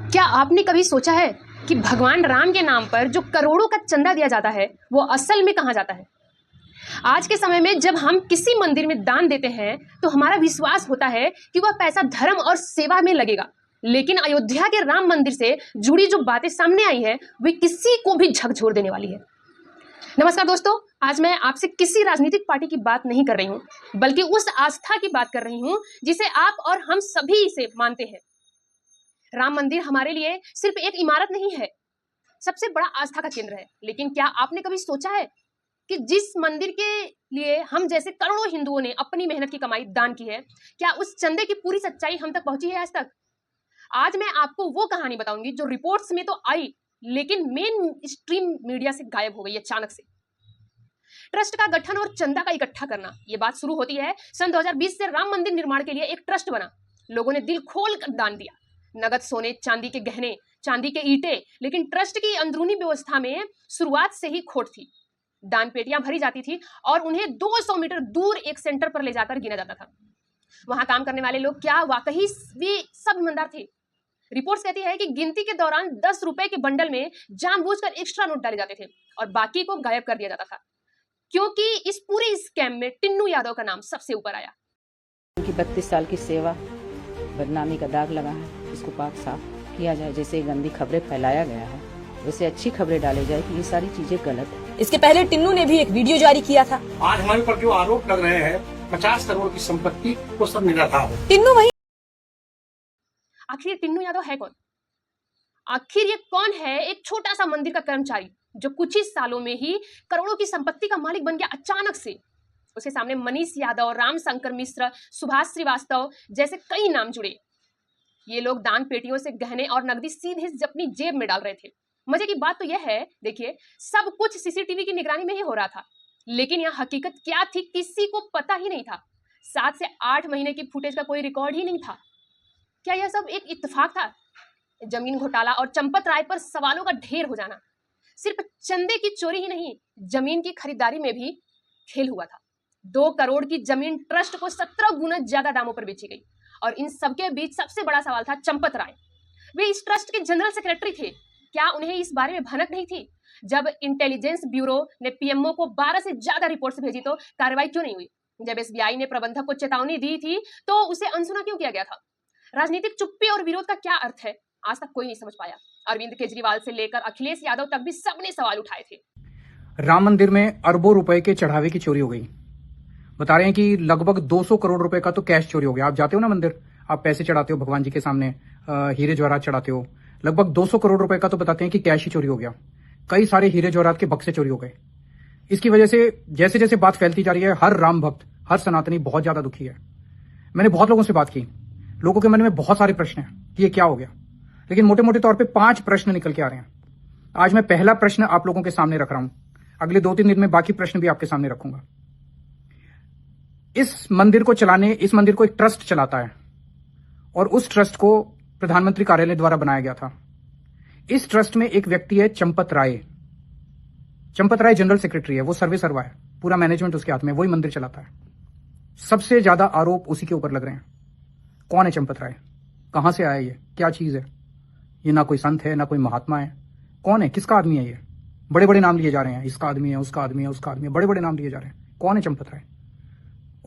क्या आपने कभी सोचा है कि भगवान राम के नाम पर जो करोड़ों का चंदा दिया जाता है वो असल में कहाँ जाता है? आज के समय में जब हम किसी मंदिर में दान देते हैं तो हमारा विश्वास होता है कि वह पैसा धर्म और सेवा में लगेगा, लेकिन अयोध्या के राम मंदिर से जुड़ी जो बातें सामने आई है वे किसी को भी झकझोर देने वाली है। नमस्कार दोस्तों, आज मैं आपसे किसी राजनीतिक पार्टी की बात नहीं कर रही हूँ, बल्कि उस आस्था की बात कर रही हूँ जिसे आप और हम सभी इसे मानते हैं। राम मंदिर हमारे लिए सिर्फ एक इमारत नहीं है, सबसे बड़ा आस्था का केंद्र है। लेकिन क्या आपने कभी सोचा है कि जिस मंदिर के लिए हम जैसे करोड़ों हिंदुओं ने अपनी मेहनत की कमाई दान की है, क्या उस चंदे की पूरी सच्चाई हम तक पहुंची है आज तक? आज मैं आपको वो कहानी बताऊंगी जो रिपोर्ट्स में तो आई, लेकिन मेन स्ट्रीम मीडिया से गायब हो गई अचानक से। ट्रस्ट का गठन और चंदा का इकट्ठा करना, ये बात शुरू होती है सन 2020 से। राम मंदिर निर्माण के लिए एक ट्रस्ट बना, लोगों ने दिल खोल कर दान दिया, नगद, सोने, चांदी के गहने, चांदी के ईंटें। लेकिन ट्रस्ट की अंदरूनी व्यवस्था में शुरुआत से ही खोट थी। दान पेटियां भरी जाती थी और उन्हें 200 मीटर दूर एक सेंटर पर ले जाकर गिना जाता था। वहां काम करने वाले लोग क्या वाकई वे सब ईमानदार थे? रिपोर्ट्स कहती है कि गिनती के दौरान 10 रुपए के बंडल में जानबूझकर एक्स्ट्रा नोट डाले जाते थे और बाकी को गायब कर दिया जाता था, क्योंकि इस पूरे स्कैम में टिन्नू यादव का नाम सबसे ऊपर आया। उनकी 32 साल की सेवा बदनामी का दाग लगा है, इसको पाक साफ किया जाए। जैसे गंदी खबरें फैलाया गया है वैसे अच्छी खबरें डाली जाए कि ये सारी चीजें गलत है। इसके पहले टिन्नू ने भी एक वीडियो जारी किया था। आज हमारे पर जो आरोप लग रहे हैं 50 करोड़ की संपत्ति, वो सब निराधार है। टिन्नू वही। आखिर ये टिन्नू यादव है कौन? आखिर ये कौन है? एक छोटा सा मंदिर का कर्मचारी जो कुछ ही सालों में ही करोड़ों की संपत्ति का मालिक बन गया अचानक से। उसके सामने मनीष यादव, राम शंकर मिश्र, सुभाष श्रीवास्तव जैसे कई नाम जुड़े। ये लोग दान पेटियों से गहने और नकदी सीधे अपनी जेब में डाल रहे थे। मजे की बात तो यह है, देखिए, सब कुछ सीसीटीवी की निगरानी में ही हो रहा था, लेकिन यहाँ हकीकत क्या थी किसी को पता ही नहीं था। 7 से 8 महीने की फुटेज का कोई रिकॉर्ड ही नहीं था। क्या यह सब एक इत्तेफाक था? जमीन घोटाला और चंपत राय पर सवालों का ढेर हो जाना। सिर्फ चंदे की चोरी ही नहीं, जमीन की खरीदारी में भी खेल हुआ था। 2 करोड़ की जमीन ट्रस्ट को 17 गुना ज्यादा दामों पर बेची गई। और इन सबके बीच सबसे बड़ा सवाल था चंपत राय। वे इस ट्रस्ट के जनरल सेक्रेटरी थे। क्या उन्हें इस बारे में भनक नहीं थी? जब इंटेलिजेंस ब्यूरो ने पीएमओ को 12 से ज्यादा रिपोर्ट्स भेजी तो कार्रवाई क्यों नहीं हुई? जब एसबीआई ने प्रबंधक को चेतावनी दी थी तो उसे अनसुना क्यों किया गया था? राजनीतिक चुप्पी और विरोध का क्या अर्थ है, आज तक कोई नहीं समझ पाया। अरविंद केजरीवाल से लेकर अखिलेश यादव तक भी सबने सवाल उठाए थे। राम मंदिर में अरबों रुपए के चढ़ावे की चोरी हो गई। बता रहे हैं कि लगभग 200 करोड़ रुपए का तो कैश चोरी हो गया। आप जाते हो ना मंदिर, आप पैसे चढ़ाते हो भगवान जी के सामने, हीरे जवाहरात चढ़ाते हो। लगभग 200 करोड़ रुपए का तो बताते हैं कि कैश ही चोरी हो गया। कई सारे हीरे जवाहरात के बक्से चोरी हो गए। इसकी वजह से जैसे जैसे बात फैलती जा रही है, हर राम भक्त, हर सनातनी बहुत ज्यादा दुखी है। मैंने बहुत लोगों से बात की, लोगों के मन में बहुत सारे प्रश्न हैं कि ये क्या हो गया, लेकिन मोटे मोटे तौर पे 5 प्रश्न निकल के आ रहे हैं। आज मैं पहला प्रश्न आप लोगों के सामने रख रहा हूं। अगले 2-3 दिन में बाकी प्रश्न भी आपके सामने रखूंगा। इस मंदिर को चलाने, इस मंदिर को एक ट्रस्ट चलाता है और उस ट्रस्ट को प्रधानमंत्री कार्यालय द्वारा बनाया गया था। इस ट्रस्ट में एक व्यक्ति है चंपत राय। चंपत राय जनरल सेक्रेटरी है, वो सर्वे सर्वा है, पूरा मैनेजमेंट उसके हाथ में, वही मंदिर चलाता है। सबसे ज्यादा आरोप उसी के ऊपर लग रहे हैं। कौन है चंपत राय? कहां से आया ये? क्या चीज है ये? ना कोई संत है, ना कोई महात्मा है। कौन है? किसका आदमी है ये? बड़े बड़े नाम लिए जा रहे हैं, इसका आदमी है, उसका आदमी है, उसका आदमी है, बड़े बड़े नाम लिए जा रहे हैं। कौन है चंपत राय?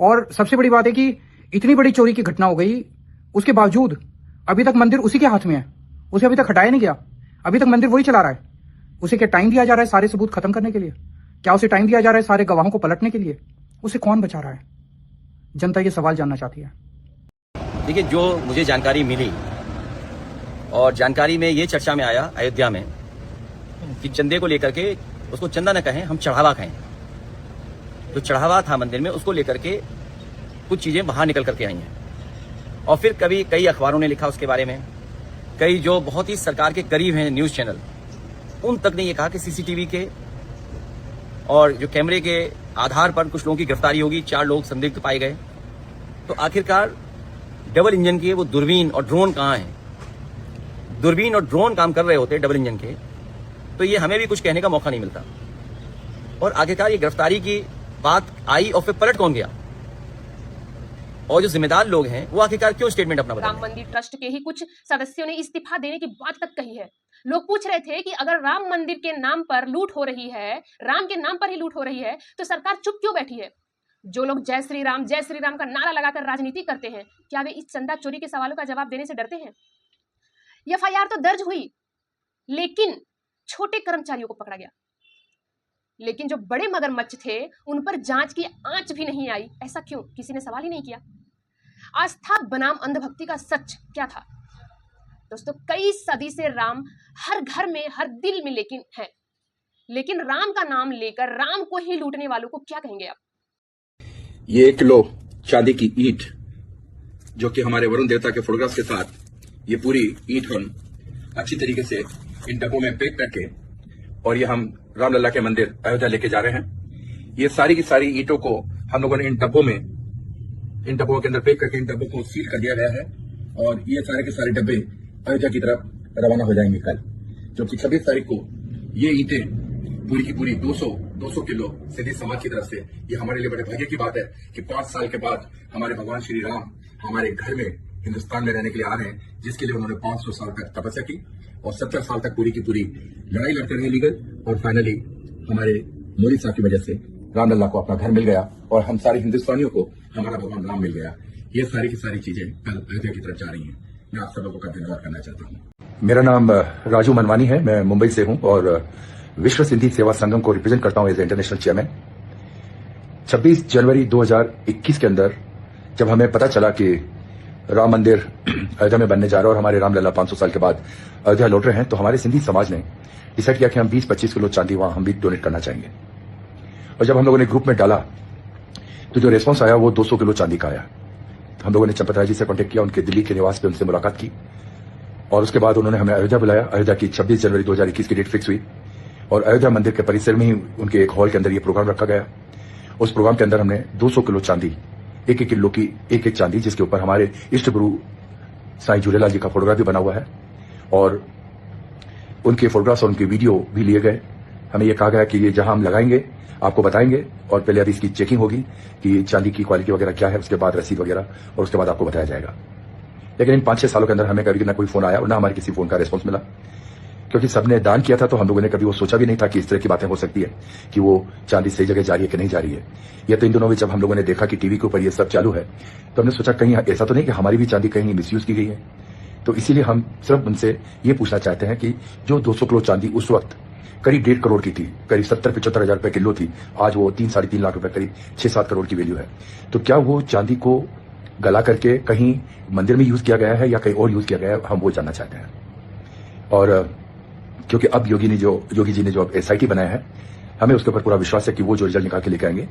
और सबसे बड़ी बात है कि इतनी बड़ी चोरी की घटना हो गई, उसके बावजूद अभी तक मंदिर उसी के हाथ में है। उसे अभी तक हटाया नहीं गया, अभी तक मंदिर वही चला रहा है। उसे क्या टाइम दिया जा रहा है सारे सबूत खत्म करने के लिए? क्या उसे टाइम दिया जा रहा है सारे गवाहों को पलटने के लिए? उसे कौन बचा रहा है? जनता ये सवाल जानना चाहती है। देखिए, जो मुझे जानकारी मिली और जानकारी में ये चर्चा में आया अयोध्या में कि चंदे को लेकर के, उसको चंदा न कहें, हम चढ़ावा कहें, जो चढ़ावा था मंदिर में उसको लेकर के कुछ चीजें बाहर निकल करके आई हैं। और फिर कई अखबारों ने लिखा उसके बारे में, कई जो बहुत ही सरकार के करीब हैं न्यूज चैनल, उन तक ने ये कहा कि सीसीटीवी के और जो कैमरे के आधार पर कुछ लोगों की गिरफ्तारी होगी। 4 लोग संदिग्ध पाए गए। तो आखिरकार डबल इंजन के वो दूरबीन और ड्रोन कहाँ हैं? दूरबीन और ड्रोन काम कर रहे होते डबल इंजन के, तो ये हमें भी कुछ कहने का मौका नहीं मिलता। और आखिरकार ये गिरफ्तारी की बात आई और फिर पलट कौन गया? और जो जिम्मेदार लोग हैं वो आखिरकार क्यों स्टेटमेंट अपना राम बताते हैं? मंदिर ट्रस्ट के ही कुछ सदस्यों ने इस्तीफा देने की बात तक कही है। लोग पूछ रहे थे कि अगर राम मंदिर के नाम पर लूट हो रही है, राम के नाम पर ही लूट हो रही है, तो सरकार चुप क्यों बैठी है? जो लोग जय श्री राम का नारा लगाकर राजनीति करते हैं, क्या वे इस चंदा चोरी के सवालों का जवाब देने से डरते हैं? एफआईआर तो दर्ज हुई, लेकिन छोटे कर्मचारियों को पकड़ा गया। लेकिन जो बड़े मगरमच्छ थे उन पर जांच की आंच भी नहीं आई। ऐसा क्यों? किसी ने सवाल ही नहीं किया। आस्था बनाम अंधभक्ति का सच क्या था? दोस्तों, कई सदी से राम हर घर में, हर दिल में लेकिन है। लेकिन राम का नाम लेकर राम को ही लूटने वालों को क्या कहेंगे आप? ये 1 किलो चांदी की ईंट, जो कि हमारे वरुण देवता के फोटोग्राफ के साथ, ये पूरी ईंट हम अच्छी तरीके से इन डब्बों में पैक करके और ये हम रामलला के मंदिर अयोध्या लेके जा रहे हैं। ये सारी की सारी ईंटों को हम लोगों ने इन डब्बों के अंदर पैक करके इन डब्बों को सील कर दिया गया है और ये सारे के सारे डब्बे अयोध्या की तरफ रवाना हो जाएंगे कल, जो कि 26 तारीख को ये ईंटें पूरी की पूरी 200 किलो सिंधी समाज की तरफ से, ये हमारे लिए बड़े भाग्य की बात है कि 5 साल के बाद हमारे भगवान श्री राम हमारे घर में हिंदुस्तान में रहने के लिए आ रहे हैं, जिसके लिए उन्होंने 500 साल तक तपस्या की और 70 साल तक पूरी की पूरी लड़ाई लड़ते रहे लीगल, और फाइनली हमारे मोदी साहब की वजह से रामलला को अपना घर मिल गया और हम सारे हिंदुस्तानियों को हमारा भगवान राम मिल गया। ये सारी की सारी चीजें कल अयोध्या की तरफ जा रही हैं। मैं आप सब लोगों का धन्यवाद करना चाहता हूँ। मेरा नाम राजू मनवानी है, मैं मुंबई से हूं और विश्व सिंधी सेवा संगम को रिप्रेजेंट करता हूं एज इंटरनेशनल चेयरमैन। 26 जनवरी 2021 के अंदर जब हमें पता चला कि राम मंदिर अयोध्या में बनने जा रहा है और हमारे रामलला 500 साल के बाद अयोध्या लौट रहे हैं, तो हमारे सिंधी समाज ने डिसाइड किया कि हम 20-25 किलो चांदी वहां हम भी डोनेट करना चाहेंगे। और जब हम लोगों ने ग्रुप में डाला तो जो रेस्पॉन्स आया वो 200 किलो चांदी का आया। तो हम लोगों ने चंपत राय जी से कॉन्टेक्ट किया, उनके दिल्ली के निवास पे उनसे मुलाकात की और उसके बाद उन्होंने हमें अयोध्या बुलाया। अयोध्या की 26 जनवरी 2021 की डेट फिक्स हुई और अयोध्या मंदिर के परिसर में ही उनके एक हॉल के अंदर ये प्रोग्राम रखा गया। उस प्रोग्राम के अंदर हमने 200 किलो चांदी, 1-1 किलो की एक चांदी, जिसके ऊपर हमारे इष्ट गुरु साईं झूलेलाल जी का फोटोग्राफ भी बना हुआ है और उनके फोटोग्राफ्स और उनके वीडियो भी लिए गए। हमें यह कहा गया कि ये जहां हम लगाएंगे आपको बताएंगे और पहले अभी इसकी चेकिंग होगी कि चांदी की क्वालिटी वगैरह क्या है, उसके बाद रसीद वगैरह, और उसके बाद आपको बताया जाएगा। लेकिन इन 5-6 सालों के अंदर हमें कभी ना कोई फोन आया और ना हमारे किसी फोन का रिस्पॉन्स मिला, क्योंकि सबने दान किया था। तो हम लोगों ने कभी वो सोचा भी नहीं था कि इस तरह की बातें हो सकती है कि वो चांदी सही जगह जा रही है कि नहीं जा रही है। या तो इन दिनों में जब हम लोगों ने देखा कि टीवी के ऊपर ये सब चालू है, तो हमने सोचा कहीं ऐसा तो नहीं कि हमारी भी चांदी कहीं मिसयूज की गई है। तो इसीलिए हम सिर्फ उनसे ये पूछना चाहते हैं कि जो 200 किलो चांदी उस वक्त करीब 1.5 करोड़ की थी, करीब 70-75 हजार रुपए किलो थी, आज वो 3-3.5 लाख रुपए, करीब 6-7 करोड़ की वैल्यू है। तो क्या वो चांदी को गला करके कहीं मंदिर में यूज किया गया है या कहीं और यूज किया गया है, हम वो जानना चाहते हैं। और क्योंकि अब योगी जी ने जो SIT बनाया है, हमें उसके ऊपर पूरा विश्वास है कि वो जो रिजल्ट निकाल के लेके आएंगे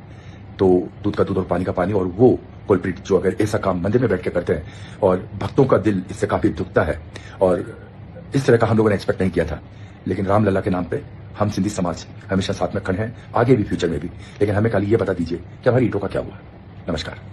तो दूध का दूध और पानी का पानी, और वो कुलप्रीट जो अगर ऐसा काम मंदिर में बैठ के करते हैं और भक्तों का दिल इससे काफी दुखता है और इस तरह का हम लोगों ने एक्सपेक्ट नहीं किया था। लेकिन रामलला के नाम पे हम सिंधी समाज हमेशा साथ में खड़े हैं, आगे भी, फ्यूचर में भी। लेकिन हमें खाली ये बता दीजिए कि हमारी ईंटों का क्या हुआ। नमस्कार।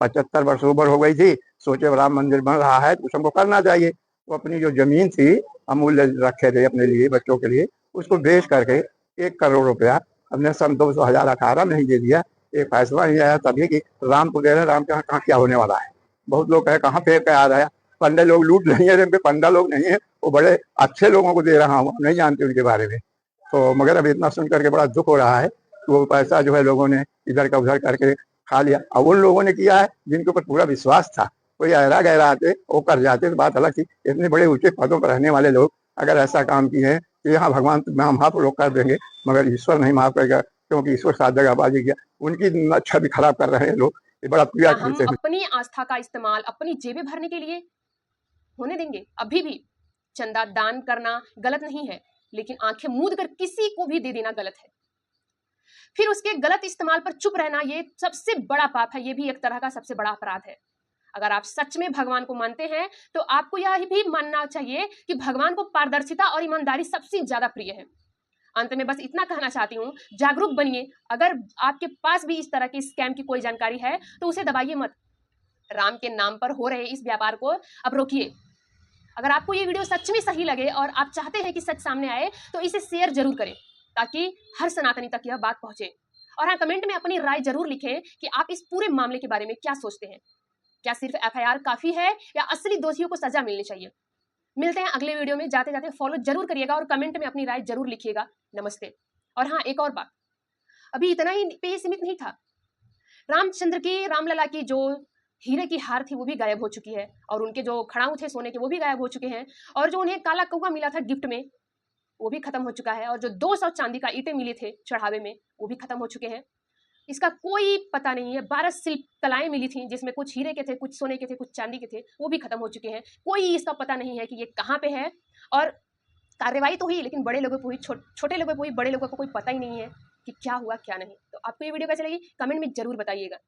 पचहत्तर वर्ष उम्र हो गई थी, सोचे राम मंदिर बन रहा है कुछ हमको करना चाहिए। तो अपनी जो जमीन थी अमूल्य रखे थे अपने लिए, बच्चों के लिए, उसको बेच करके 1 करोड़ रुपया हमने सन 2018 में ही दे दिया। एक फैसला नहीं आया तभी कि राम को दे रहे, राम के यहाँ कहाँ क्या होने वाला है। बहुत लोग कहे कहाँ फेंक के आ रहा है, पंडे लोग लूट नहीं है, पंडा लोग नहीं है, वो बड़े अच्छे लोगों को दे रहा हूँ, नहीं जानते उनके बारे में। तो मगर अब इतना सुन करके बड़ा दुख हो रहा है कि वो पैसा जो है लोगों ने इधर का उधर करके खा लिया। अब उन लोगों ने किया है जिनके ऊपर पूरा विश्वास था, कोई ऐरा गहरा आते वो कर जाते तो बात अलग थी। इतने बड़े ऊंचे पदों पर रहने वाले लोग अगर ऐसा काम किए हैं तो यहाँ भगवान माफ लोग कर देंगे, मगर ईश्वर नहीं माफ करेगा, क्योंकि ईश्वर साथ जगह बाजी किया। उनकी छवि खराब कर रहे हैं लोग, ये बड़ा क्या प्रिया हम से अपनी आस्था का इस्तेमाल अपनी जेबें भरने के लिए होने देंगे? अभी भी चंदा दान करना गलत नहीं है, लेकिन आंखें मूंद कर किसी को भी दे देना गलत है। फिर उसके गलत इस्तेमाल पर चुप रहना, ये सबसे बड़ा पाप है। ये भी एक तरह का सबसे बड़ा अपराध है। अगर आप सच में भगवान को मानते हैं तो आपको यह भी मानना चाहिए कि भगवान को पारदर्शिता और ईमानदारी सबसे ज्यादा प्रिय है। अंत में बस इतना कहना चाहती हूँ, जागरूक बनिए। अगर आपके पास भी इस तरह की स्कैम की कोई जानकारी है तो उसे दबाइए मत। राम के नाम पर हो रहे इस व्यापार को अब रोकिए। अगर आपको ये वीडियो सच में सही लगे और आप चाहते हैं कि सच सामने आए तो इसे शेयर जरूर करें, ताकि हर सनातनी तक यह बात पहुंचे। और हाँ, कमेंट में अपनी राय जरूर लिखें कि आप इस पूरे मामले के बारे में क्या सोचते हैं। क्या सिर्फ एफआईआर काफी है या असली दोषियों को सजा मिलनी चाहिए? मिलते हैं अगले वीडियो में। जाते जाते फॉलो जरूर करिएगा और कमेंट में अपनी राय जरूर लिखिएगा। नमस्ते। और हाँ, एक और बात, अभी इतना ही पे सीमित नहीं था। रामचंद्र की, रामलला की जो हीरे की हार थी वो भी गायब हो चुकी है, और उनके जो खड़ाऊ थे सोने के वो भी गायब हो चुके हैं, और जो उन्हें काला कौवा मिला था गिफ्ट में वो भी खत्म हो चुका है, और जो 200 चांदी का ईंटें मिली थे चढ़ावे में वो भी खत्म हो चुके हैं। इसका कोई पता नहीं है। 12 शिल्प कलाएं मिली थी जिसमें कुछ हीरे के थे, कुछ सोने के थे, कुछ चांदी के थे, वो भी खत्म हो चुके हैं। कोई इसका पता नहीं है कि ये कहाँ पे है। और कार्रवाई तो हुई, लेकिन बड़े लोगों को हुई, छोटे लोगों को हुई, बड़े लोगों को कोई पता ही नहीं है कि क्या हुआ क्या नहीं। तो आपको ये वीडियो कैसी लगी कमेंट में जरूर बताइएगा।